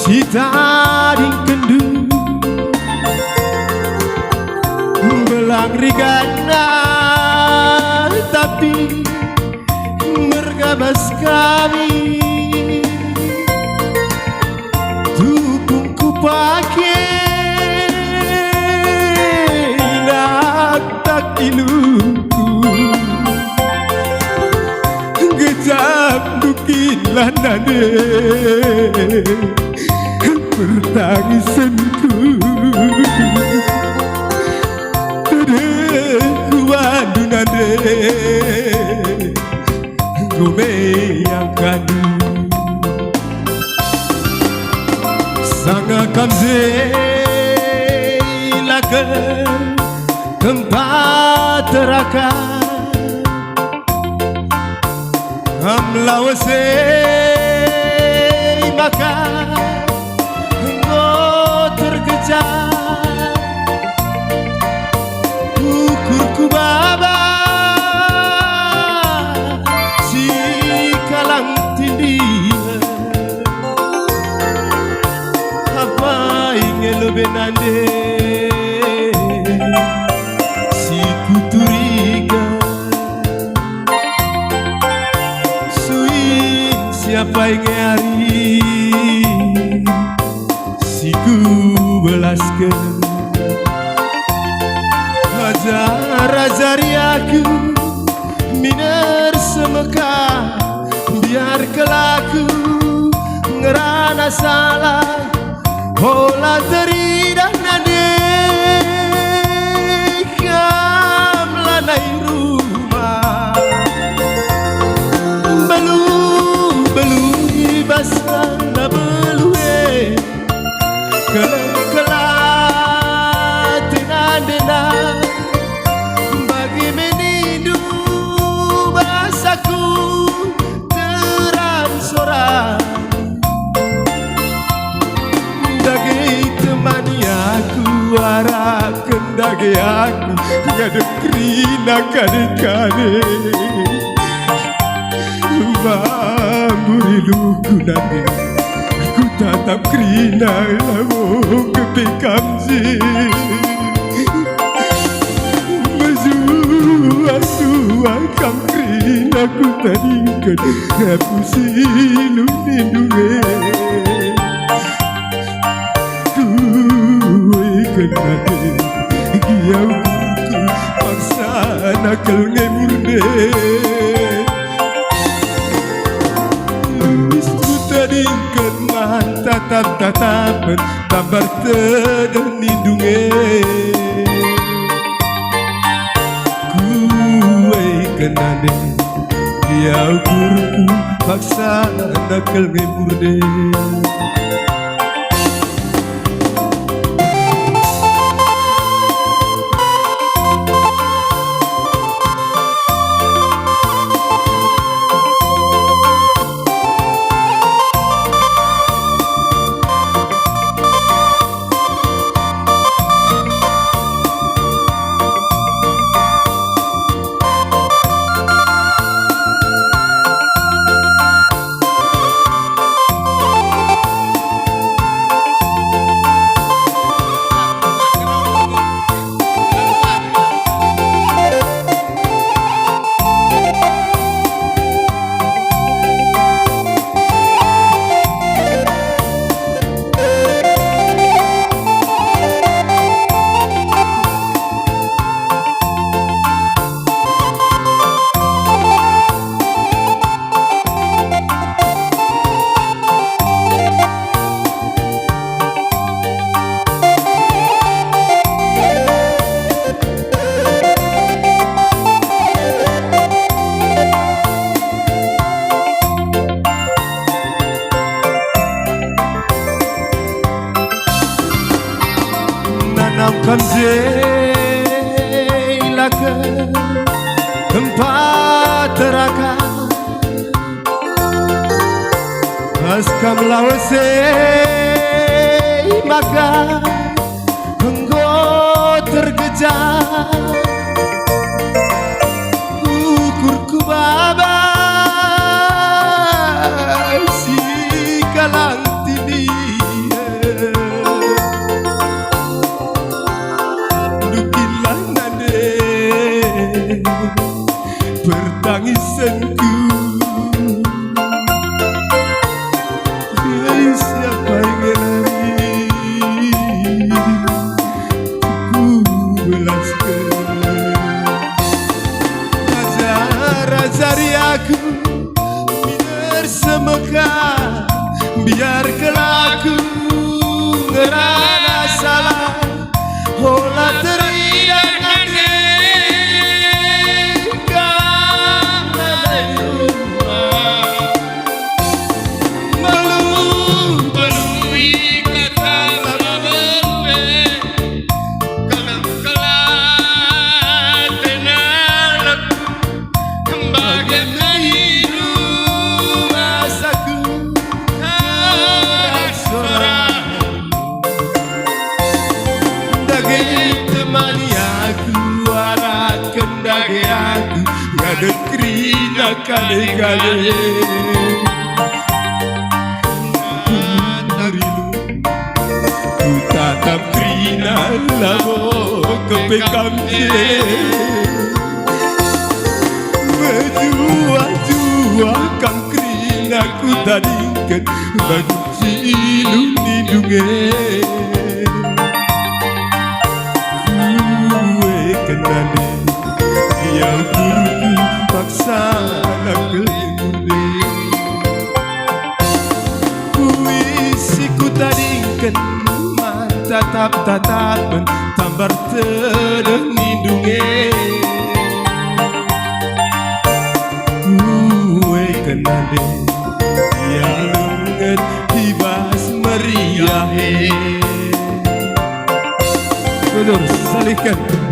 Citaring kendu belang rigana tapi mergabas kami dukung ku pakai nak tak iluku gejap dukin lanane pertangisanku kuadunane gume yang kadu sangat kamze laka tempat terakan amlawase maka terkejar ukurku baba si kalang tindi apa ingin lebih nande si kuturiga sui siapa ingin hari siku belaskan Hajar-hajari aku minar semeka biar kelaku ngerana salah olah teridah nade kamlanai rumah belum ibaskan na belue kelang-kelang tenang-dena bagi menindu bahasaku terang sorak dagi temani aku harapkan dagi aku ngada kerina kadek-kadek bamburi luku nade ku tatap kerina lamu kepikamzi Masua kam kerina ku tadingkan aku silu nindunge ku kenade giau ku paksa nakal ngemurde tadingkan mata tatap-tatapan tambar tedan nindunge kuwe kenane diau guruku paksa nakal ngemurde Kamze laka tempat terakan askam lawase maka engkau terkejar ukurku baba si kalang tini semeka biar kelaku ngerana salah hola teriak aku ngade krina kale-kale narilu ku tatap krina labo kepekamse Bejua-jua kam krina ku tadingkan bagu cilu nidunge kue kenane yang guruku paksa nak kelimune puisiku tadingkan tatap-tatapan tambar tereh nindunge kue kenane yang lengan hibas meriahe Kodor salihkan